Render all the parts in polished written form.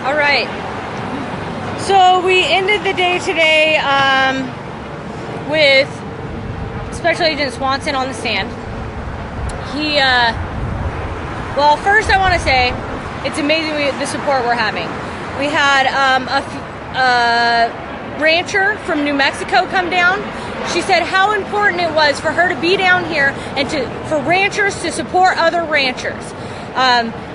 All right. So we ended the day today with Special Agent Swanson on the stand. Well, first I want to say it's amazing the support we're having. We had a rancher from New Mexico come down. She said how important it was for her to be down here and for ranchers to support other ranchers.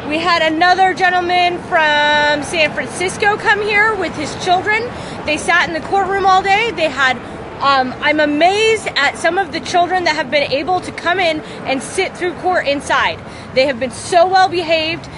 We had another gentleman from San Francisco come here with his children. They sat in the courtroom all day. They had, I'm amazed at some of the children that have been able to come in and sit through court inside. They have been so well behaved.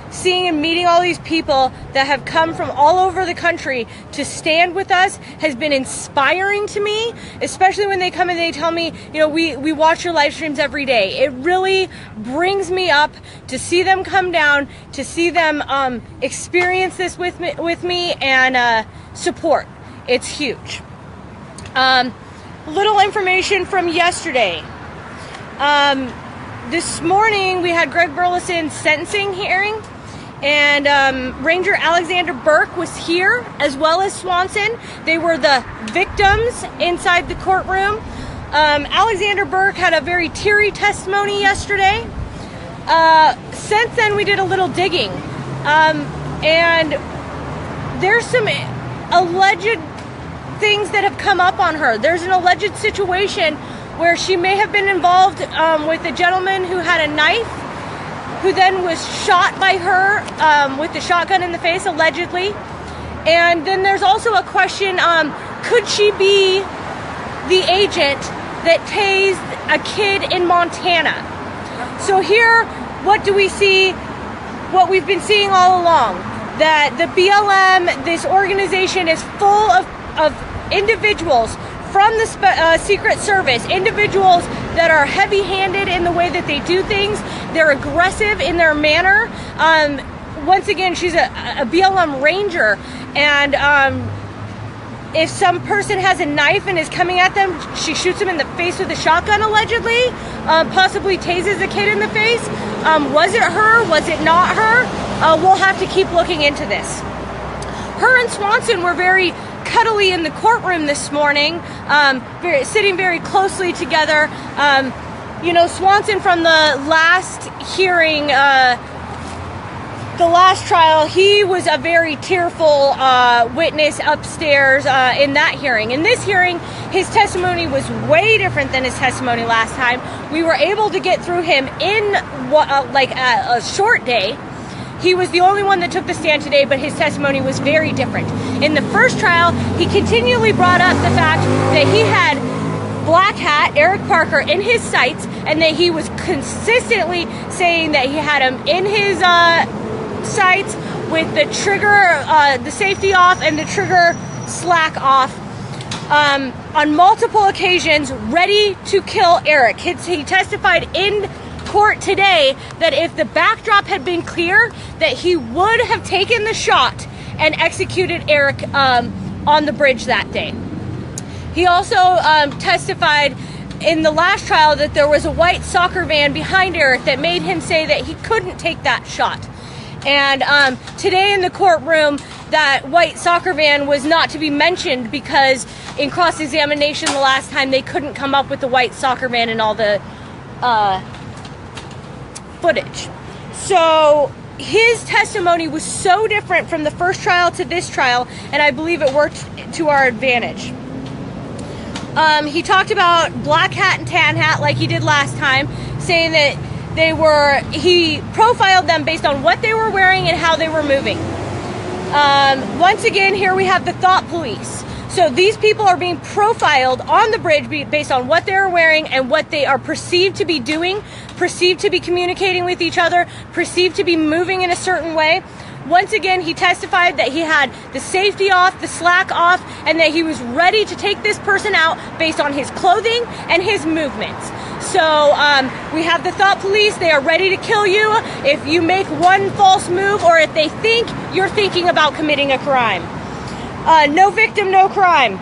Seeing and meeting all these people that have come from all over the country to stand with us has been inspiring to me, especially when they come and they tell me, you know, we watch your live streams every day. It really brings me up to see them come down, to see them experience this with me and support. It's huge. Little information from yesterday. This morning we had Greg Burleson's sentencing hearing, and Ranger Alexander Burke was here, as well as Swanson. They were the victims inside the courtroom. Alexander Burke had a very teary testimony yesterday. Since then, we did a little digging, and there's some alleged things that have come up on her. There's an alleged situation where she may have been involved with a gentleman who had a knife, who then was shot by her with the shotgun in the face, allegedly. And then there's also a question, could she be the agent that tased a kid in Montana? So here, what do we see? What we've been seeing all along, that the BLM, this organization, is full of individuals from the Secret Service, individuals that are heavy-handed in the way that they do things. They're aggressive in their manner. Once again, she's a BLM ranger, and if some person has a knife and is coming at them, she shoots him in the face with a shotgun, allegedly, possibly tases a kid in the face. Was it her? Was it not her? We'll have to keep looking into this. Her and Swanson were very cuddly in the courtroom this morning, sitting very closely together. You know, Swanson, from the last hearing, the last trial, he was a very tearful witness upstairs in that hearing. In this hearing, his testimony was way different than his testimony last time. We were able to get through him in a short day. He was the only one that took the stand today, but his testimony was very different. In the first trial, he continually brought up the fact that he had Black Hat, Andrea Parker, in his sights, and that he was consistently saying that he had him in his sights with the trigger, the safety off, and the trigger slack off, on multiple occasions, ready to kill Eric. He testified in court today that if the backdrop had been clear, that he would have taken the shot and executed Eric on the bridge that day. He also testified in the last trial that there was a white soccer van behind Eric that made him say that he couldn't take that shot. And today in the courtroom, that white soccer van was not to be mentioned because in cross-examination the last time, they couldn't come up with the white soccer van and all the footage. So his testimony was so different from the first trial to this trial, and I believe it worked to our advantage. He talked about Black Hat and Tan Hat like he did last time, saying that he profiled them based on what they were wearing and how they were moving. Once again, here we have the thought police. So these people are being profiled on the bridge based on what they're wearing and what they are perceived to be doing, perceived to be communicating with each other, perceived to be moving in a certain way. Once again, he testified that he had the safety off, the slack off, and that he was ready to take this person out based on his clothing and his movements. So we have the thought police. They are ready to kill you if you make one false move or if they think you're thinking about committing a crime. No victim, no crime.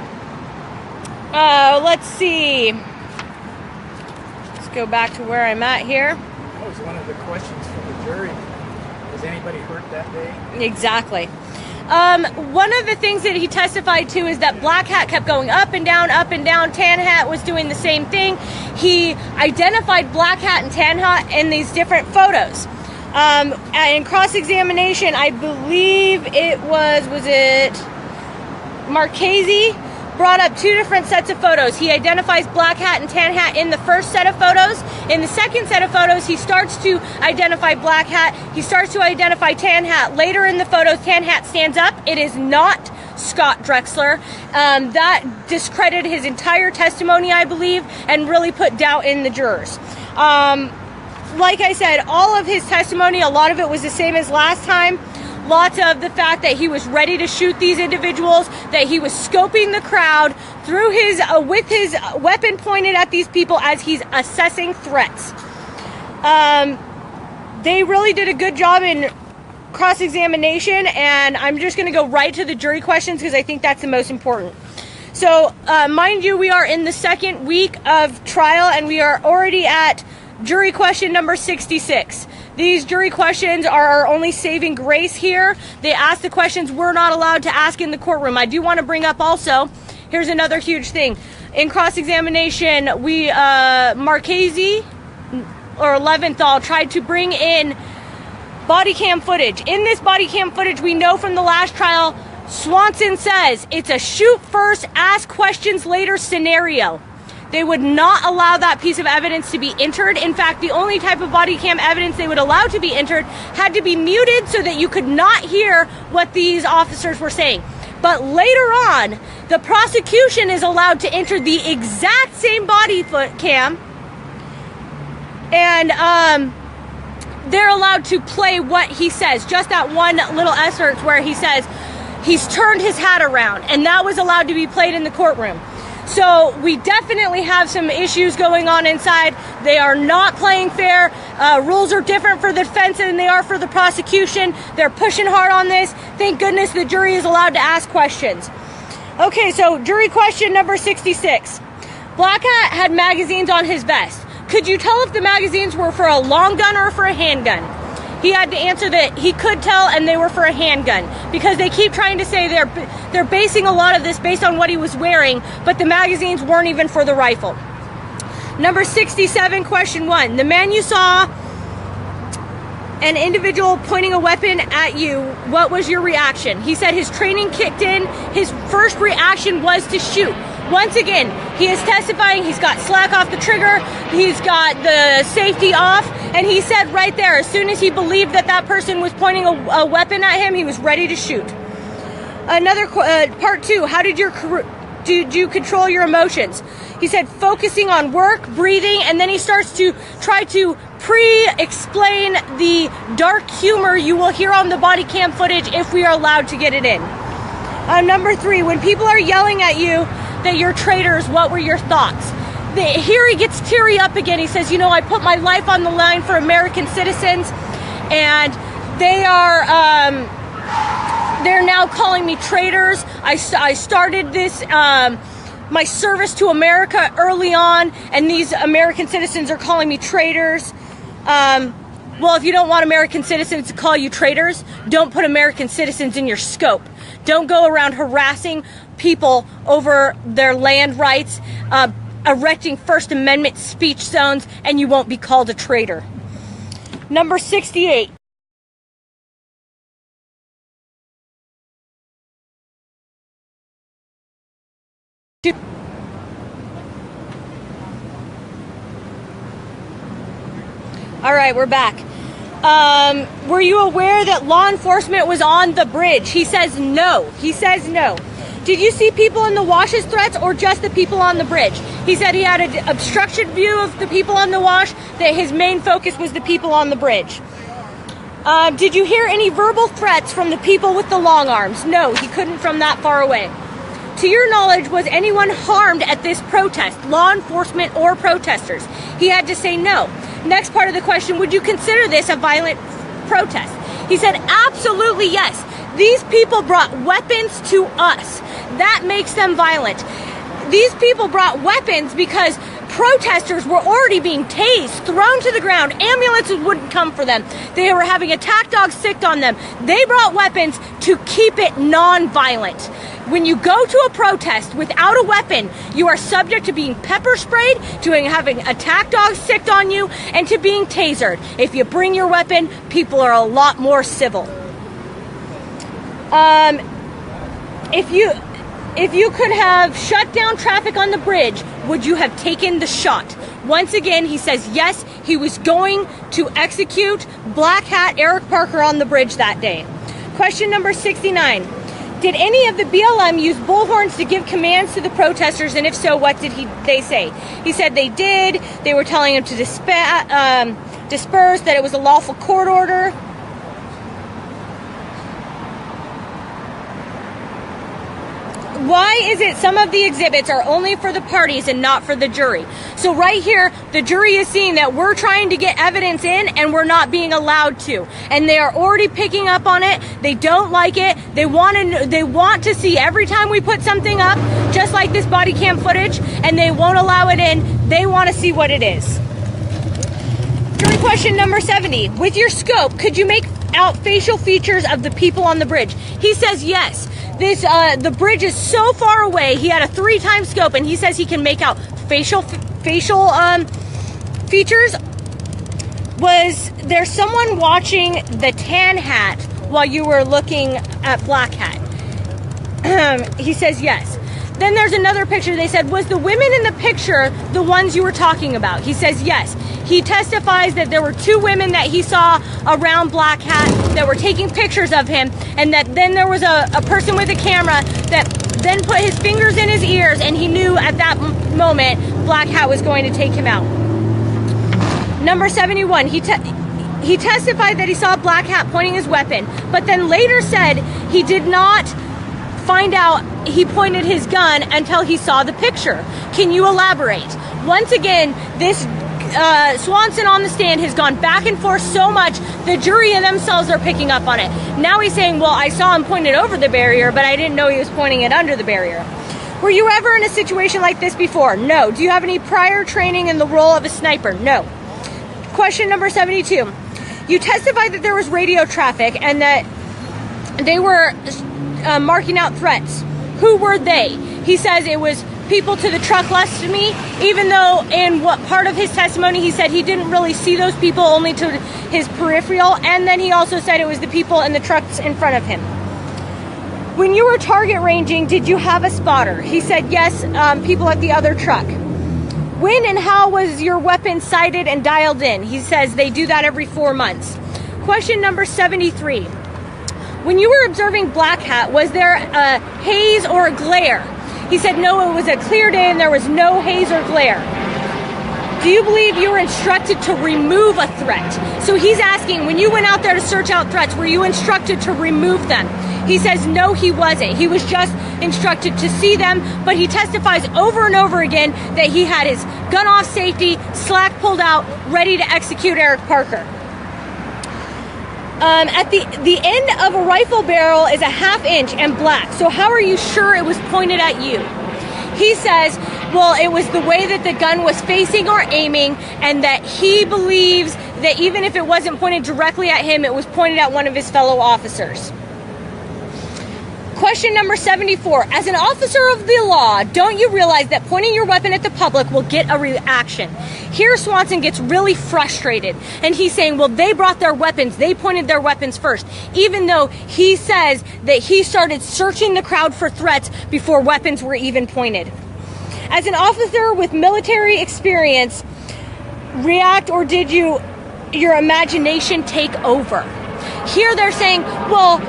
Let's see. Let's go back to where I'm at here. That was one of the questions for the jury. Was anybody hurt that day? Exactly. One of the things that he testified to is that Black Hat kept going up and down, up and down. Tan Hat was doing the same thing. He identified Black Hat and Tan Hat in these different photos. In cross-examination, I believe it was it Marchese brought up two different sets of photos. He identifies Black Hat and Tan Hat in the first set of photos. In the second set of photos, he starts to identify Black Hat. He starts to identify Tan Hat. Later in the photos, Tan Hat stands up. It is not Scott Drexler. That discredited his entire testimony, I believe, and really put doubt in the jurors. Like I said, all of his testimony, a lot of it was the same as last time. Lots of the fact that he was ready to shoot these individuals, that he was scoping the crowd through with his weapon pointed at these people as he's assessing threats. They really did a good job in cross-examination, and I'm just going to go right to the jury questions because I think that's the most important. So, mind you, we are in the second week of trial, and we are already at jury question number 66. These jury questions are our only saving grace here. They ask the questions we're not allowed to ask in the courtroom. I do want to bring up also, here's another huge thing. In cross-examination, Marchese or Leventhal tried to bring in body cam footage. In this body cam footage, we know from the last trial, Swanson says it's a shoot first, ask questions later scenario. They would not allow that piece of evidence to be entered. In fact, the only type of body cam evidence they would allow to be entered had to be muted so that you could not hear what these officers were saying. But later on, the prosecution is allowed to enter the exact same body cam, and they're allowed to play what he says. Just that one little excerpt where he says he's turned his hat around, and that was allowed to be played in the courtroom. So we definitely have some issues going on inside. They are not playing fair. Rules are different for the defense than they are for the prosecution. They're pushing hard on this. Thank goodness the jury is allowed to ask questions. Okay, so jury question number 66. Black Hat had magazines on his vest. Could you tell if the magazines were for a long gun or for a handgun? He had to answer that he could tell, and they were for a handgun, because they keep trying to say they're basing a lot of this based on what he was wearing, but the magazines weren't even for the rifle. Number 67, question 1. The man you saw an individual pointing a weapon at you, what was your reaction? He said his training kicked in. His first reaction was to shoot. Once again, he is testifying. He's got slack off the trigger. He's got the safety off. And he said right there, as soon as he believed that that person was pointing a weapon at him, he was ready to shoot. Another part 2, how did you control your emotions? He said focusing on work, breathing, and then he starts to try to pre-explain the dark humor you will hear on the body cam footage if we are allowed to get it in. Number 3, when people are yelling at you that you're traitors, what were your thoughts? Here he gets teary up again. He says, you know, I put my life on the line for American citizens, and they are they're now calling me traitors. I started this my service to America early on, and these American citizens are calling me traitors. Well, if you don't want American citizens to call you traitors, don't put American citizens in your scope. Don't go around harassing people over their land rights, erecting First Amendment speech zones, and you won't be called a traitor. Number 68. All right, we're back. Were you aware that law enforcement was on the bridge? He says no. He says no. Did you see people in the wash's threats or just the people on the bridge? He said he had an obstruction view of the people on the wash, that his main focus was the people on the bridge. Did you hear any verbal threats from the people with the long arms? No, he couldn't from that far away. To your knowledge, was anyone harmed at this protest, law enforcement or protesters? He had to say no. Next part of the question, would you consider this a violent protest? He said absolutely yes. These people brought weapons to us. That makes them violent. These people brought weapons because protesters were already being tased, thrown to the ground. Ambulances wouldn't come for them. They were having attack dogs sicked on them. They brought weapons to keep it non-violent. When you go to a protest without a weapon, you are subject to being pepper sprayed, to having attack dogs sicked on you, and to being tasered. If you bring your weapon, people are a lot more civil. If you could have shut down traffic on the bridge, would you have taken the shot? Once again, he says yes, he was going to execute Black Hat Eric Parker on the bridge that day. Question number 69. Did any of the BLM use bullhorns to give commands to the protesters, and if so, what did they say? He said they did. They were telling him to disperse, that it was a lawful court order. Why is it some of the exhibits are only for the parties and not for the jury? So right here, the jury is seeing that we're trying to get evidence in and we're not being allowed to. And they are already picking up on it. They don't like it. They want to see every time we put something up, just like this body cam footage, and they won't allow it in. They want to see what it is. Jury question number 70. With your scope, could you make out facial features of the people on the bridge? He says yes. The bridge is so far away. He had a 3-time scope, and he says he can make out facial features. Was there someone watching the tan hat while you were looking at Black Hat? He says yes. Then there's another picture. They said, was the women in the picture the ones you were talking about? He says yes. He testifies that there were 2 women that he saw around Black Hat that were taking pictures of him, and that then there was a person with a camera that then put his fingers in his ears, and he knew at that moment Black Hat was going to take him out. Number 71, he testified that he saw Black Hat pointing his weapon, but then later said he did not find out he pointed his gun until he saw the picture. Can you elaborate? Once again, this Swanson on the stand has gone back and forth so much, the jury and themselves are picking up on it. Now he's saying, well, I saw him point it over the barrier, but I didn't know he was pointing it under the barrier. Were you ever in a situation like this before? No. Do you have any prior training in the role of a sniper? No. Question number 72. You testified that there was radio traffic and that they were marking out threats. Who were they? He says it was people to the truck left of me, even though in what part of his testimony he said he didn't really see those people, only to his peripheral, and then he also said it was the people in the trucks in front of him. When you were target ranging, did you have a spotter? He said yes, people at the other truck. When and how was your weapon sighted and dialed in? He says they do that every 4 months. Question number 73. When you were observing Black Hat, was there a haze or a glare? He said no, it was a clear day and there was no haze or glare. Do you believe you were instructed to remove a threat? So he's asking, when you went out there to search out threats, were you instructed to remove them? He says no, he wasn't. He was just instructed to see them, but he testifies over and over again that he had his gun off safety, slack pulled out, ready to execute Eric Parker. At the end of a rifle barrel is a 1/2 inch and black. So how are you sure it was pointed at you? He says, well, it was the way that the gun was facing or aiming, and that he believes that even if it wasn't pointed directly at him, it was pointed at one of his fellow officers. Question number 74. As an officer of the law, don't you realize that pointing your weapon at the public will get a reaction? Here Swanson gets really frustrated, and he's saying, well, they brought their weapons, they pointed their weapons first, even though he says that he started searching the crowd for threats before weapons were even pointed. As an officer with military experience, react, or did your imagination take over? Here they're saying, well,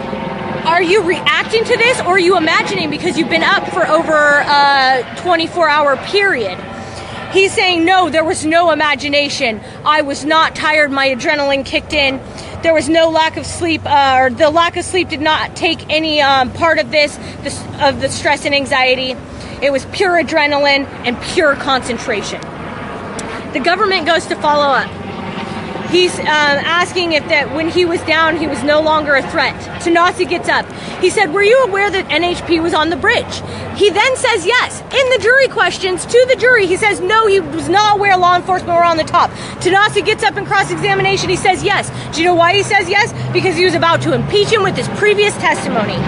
are you reacting to this, or are you imagining because you've been up for over a 24-hour period? He's saying, no, there was no imagination. I was not tired. My adrenaline kicked in. There was no lack of sleep, or the lack of sleep did not take any part of this, of the stress and anxiety. It was pure adrenaline and pure concentration. The government goes to follow up. He's asking if that when he was down, he was no longer a threat. Tanasi gets up. He said, were you aware that NHP was on the bridge? He then says yes. In the jury questions to the jury, he says no, he was not aware law enforcement were on the top. Tanasi gets up in cross-examination. He says yes. Do you know why he says yes? Because he was about to impeach him with his previous testimony.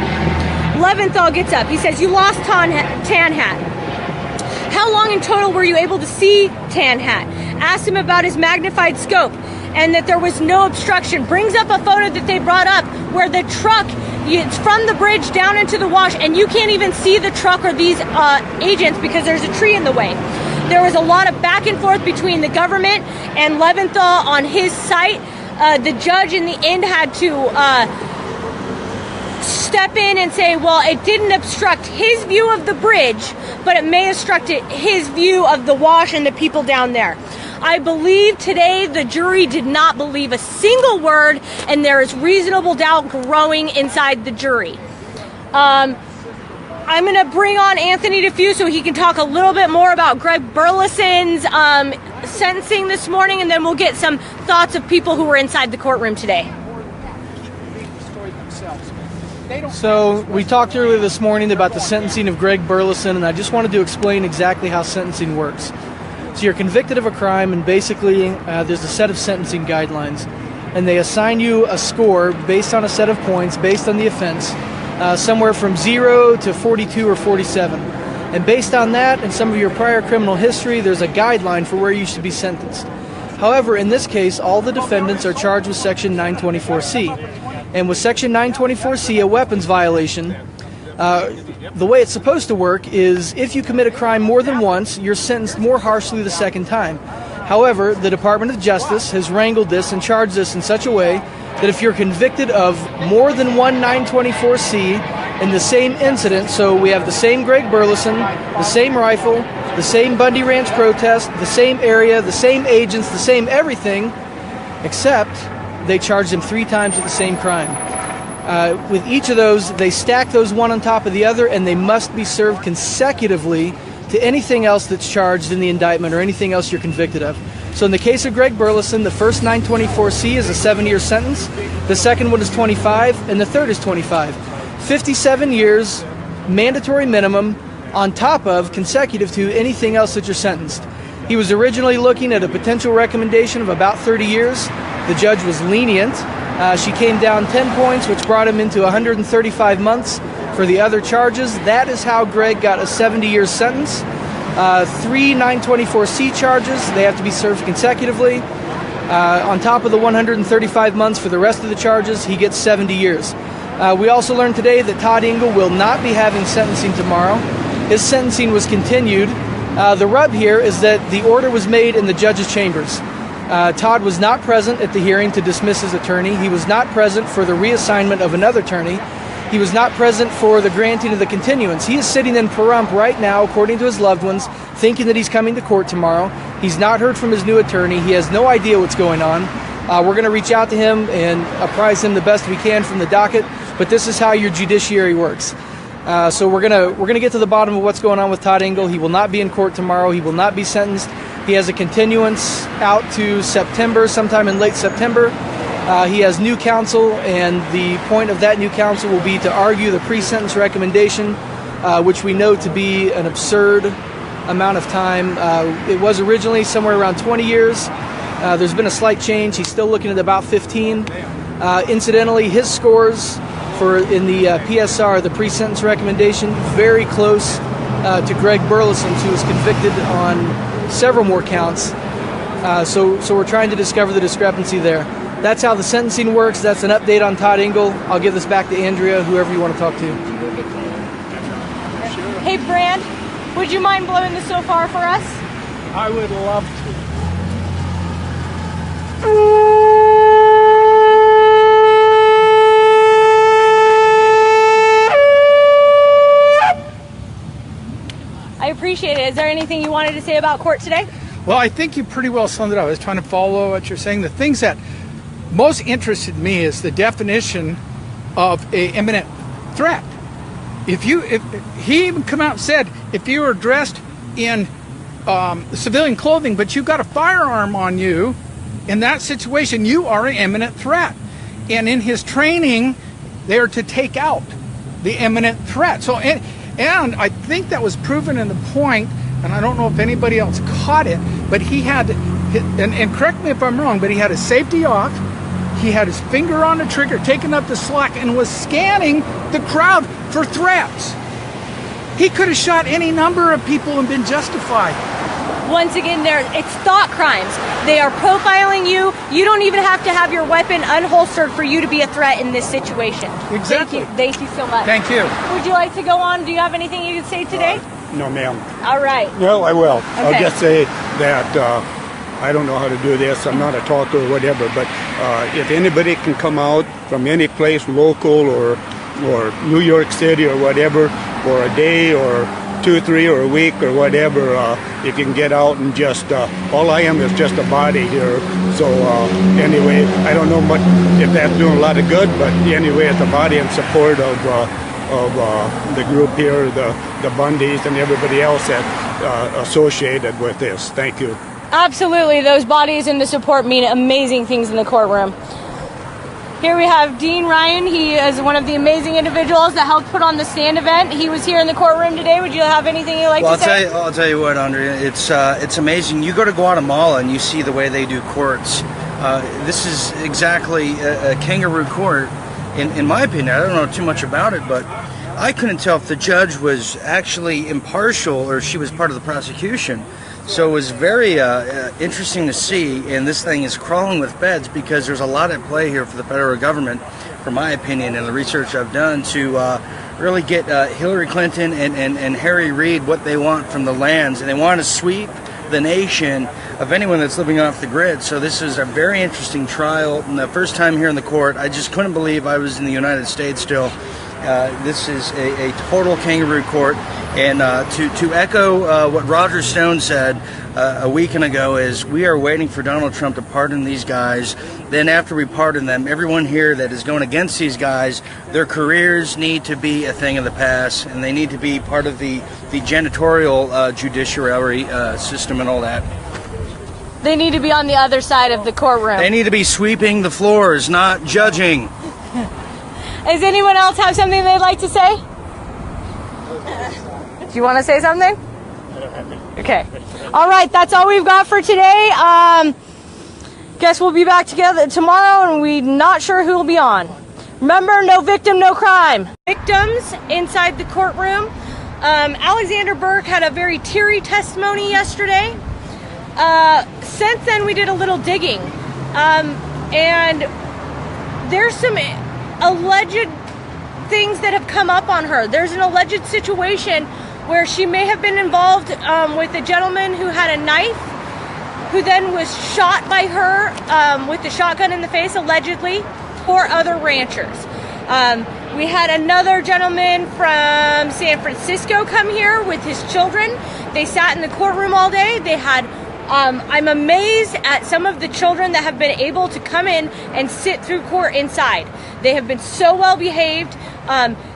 Leventhal gets up. He says, you lost Tan Hat. How long in total were you able to see Tan Hat? Asked him about his magnified scope and that there was no obstruction. Brings up a photo that they brought up where the truck, it's from the bridge down into the wash, and you can't even see the truck or these agents because there's a tree in the way. There was a lot of back and forth between the government and Leventhal on his site. The judge in the end had to step in and say, well, it didn't obstruct his view of the bridge, but it may have obstructed his view of the wash and the people down there. I believe today the jury did not believe a single word, and there is reasonable doubt growing inside the jury. I'm going to bring on Anthony DeFew so he can talk a little bit more about Greg Burleson's sentencing this morning, and then we'll get some thoughts of people who were inside the courtroom today. So we talked earlier this morning about the sentencing of Greg Burleson, and I just wanted to explain exactly how sentencing works. So you're convicted of a crime, and basically there's a set of sentencing guidelines, and they assign you a score based on a set of points based on the offense, somewhere from 0 to 42 or 47. And based on that and some of your prior criminal history, there's a guideline for where you should be sentenced. However, in this case, all the defendants are charged with Section 924C. And with Section 924C, a weapons violation, the way it's supposed to work is if you commit a crime more than once, you're sentenced more harshly the second time. However, the Department of Justice has wrangled this and charged this in such a way that if you're convicted of more than one 924C in the same incident, so we have the same Greg Burleson, the same rifle, the same Bundy Ranch protest, the same area, the same agents, the same everything, except they charged him 3 times with the same crime. With each of those, they stack those one on top of the other, and they must be served consecutively to anything else that's charged in the indictment or anything else you're convicted of. So in the case of Greg Burleson, the first 924C is a 7-year sentence, the second one is 25, and the third is 25. 57 years, mandatory minimum, on top of consecutive to anything else that you're sentenced. He was originally looking at a potential recommendation of about 30 years. The judge was lenient. She came down 10 points, which brought him into 135 months for the other charges. That is how Greg got a 70-year sentence. 3 924C charges, they have to be served consecutively. On top of the 135 months for the rest of the charges, he gets 70 years. We also learned today that Todd Engel will not be having sentencing tomorrow. His sentencing was continued. The rub here is that the order was made in the judge's chambers. Todd was not present at the hearing to dismiss his attorney. He was not present for the reassignment of another attorney. He was not present for the granting of the continuance. He is sitting in Pahrump right now, according to his loved ones, thinking that he's coming to court tomorrow. He's not heard from his new attorney. He has no idea what's going on. We're going to reach out to him and apprise him the best we can from the docket, but this is how your judiciary works. So we're gonna get to the bottom of what's going on with Todd Engel. He will not be in court tomorrow. He will not be sentenced. He has a continuance out to September, sometime in late September. He has new counsel, and the point of that new counsel will be to argue the pre-sentence recommendation, which we know to be an absurd amount of time. It was originally somewhere around 20 years. There's been a slight change. He's still looking at about 15. Incidentally, his scores in the PSR, the pre-sentence recommendation, very close to Greg Burleson's, who was convicted on several more counts. So we're trying to discover the discrepancy there. That's how the sentencing works. That's an update on Todd Engel. I'll give this back to Andrea, whoever you want to talk to. Hey, Brand, would you mind blowing the shofar for us? I would love to. I appreciate it. Is there anything you wanted to say about court today? Well, I think you pretty well summed it up. I was trying to follow what you're saying. The things that most interested me is the definition of a imminent threat. If he even come out and said, if you were dressed in civilian clothing, but you got a firearm on you, In that situation, you are an imminent threat. And in his training, they are to take out the imminent threat. So, and I think that was proven in the point, and I don't know if anybody else caught it, but he had, and correct me if I'm wrong, but he had his safety off, he had his finger on the trigger, taking up the slack, and was scanning the crowd for threats. He could have shot any number of people and been justified. Once again, it's thought crimes. They are profiling you. You don't even have to have your weapon unholstered for you to be a threat in this situation. Exactly. Thank you so much. Thank you. Would you like to go on? Do you have anything you can say today? No, ma'am. All right. Well, I will. Okay. I'll just say that I don't know how to do this. I'm not a talker or whatever, but if anybody can come out from any place, local or New York City or whatever, for a day or 2, 3 or a week or whatever, if you can get out and just, all I am is just a body here. So anyway, I don't know much if that's doing a lot of good, but anyway, it's a body in support of the group here, the Bundys and everybody else that associated with this. Thank you. Absolutely. Those bodies and the support mean amazing things in the courtroom. Here we have Dean Ryan. He is one of the amazing individuals that helped put on the stand event. He was here in the courtroom today. Would you have anything you'd like to say? I'll tell you what, Andrea. It's amazing. You go to Guatemala and you see the way they do courts. This is exactly a kangaroo court, in my opinion. I don't know too much about it, but I couldn't tell if the judge was actually impartial or she was part of the prosecution. So it was very interesting to see, and this thing is crawling with feds because there's a lot at play here for the federal government, from my opinion and the research I've done, to really get Hillary Clinton and Harry Reid what they want from the lands, and they want to sweep the nation of anyone that's living off the grid. So this is a very interesting trial, and the first time here in the court, I just couldn't believe I was in the United States still. This is a total kangaroo court, and to echo what Roger Stone said a week ago is we are waiting for Donald Trump to pardon these guys. Then after we pardon them, everyone here that is going against these guys, their careers need to be a thing of the past, and they need to be part of the janitorial judiciary system and all that. They need to be on the other side of the courtroom. They need to be sweeping the floors, not judging. Does anyone else have something they'd like to say? Do you want to say something? Okay. All right, that's all we've got for today. Guess we'll be back together tomorrow, and we're not sure who will be on. Remember, no victim, no crime. Victims inside the courtroom. Alexander Burke had a very teary testimony yesterday. Since then, we did a little digging. And there's some alleged things that have come up on her. There's an alleged situation where she may have been involved with a gentleman who had a knife, who then was shot by her with the shotgun in the face, allegedly, or other ranchers. We had another gentleman from San Francisco come here with his children. They sat in the courtroom all day. They had I'm amazed at some of the children that have been able to come in and sit through court inside. They have been so well behaved.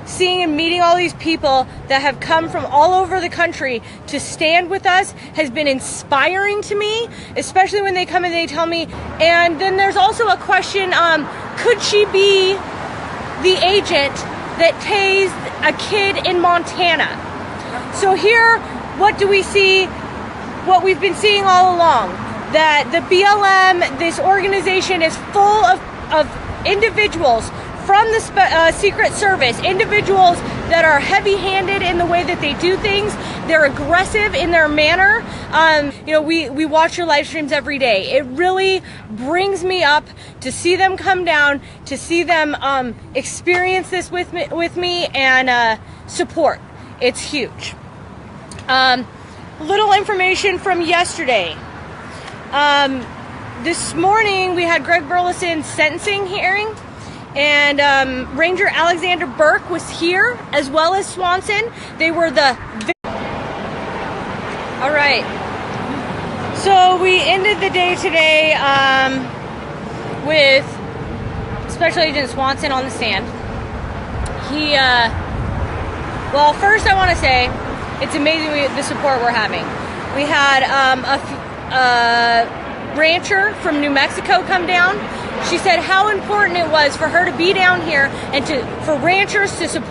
Seeing and meeting all these people that have come from all over the country to stand with us has been inspiring to me, especially when they come and they tell me. And then there's also a question, could she be the agent that tased a kid in Montana? So here, what do we see? What we've been seeing all along, that the BLM, this organization, is full of individuals from the Secret Service, individuals that are heavy-handed in the way that they do things. They're aggressive in their manner. We watch your live streams every day. It really brings me up to see them come down, to see them experience this with me and support. It's huge. Little information from yesterday. This morning we had Greg Burleson's sentencing hearing, and Ranger Alexander Burke was here, as well as Swanson. They were the... All right. So we ended the day today with Special Agent Swanson on the stand. Well, first I want to say, it's amazing the support we're having. We had rancher from New Mexico come down. She said how important it was for her to be down here and for ranchers to support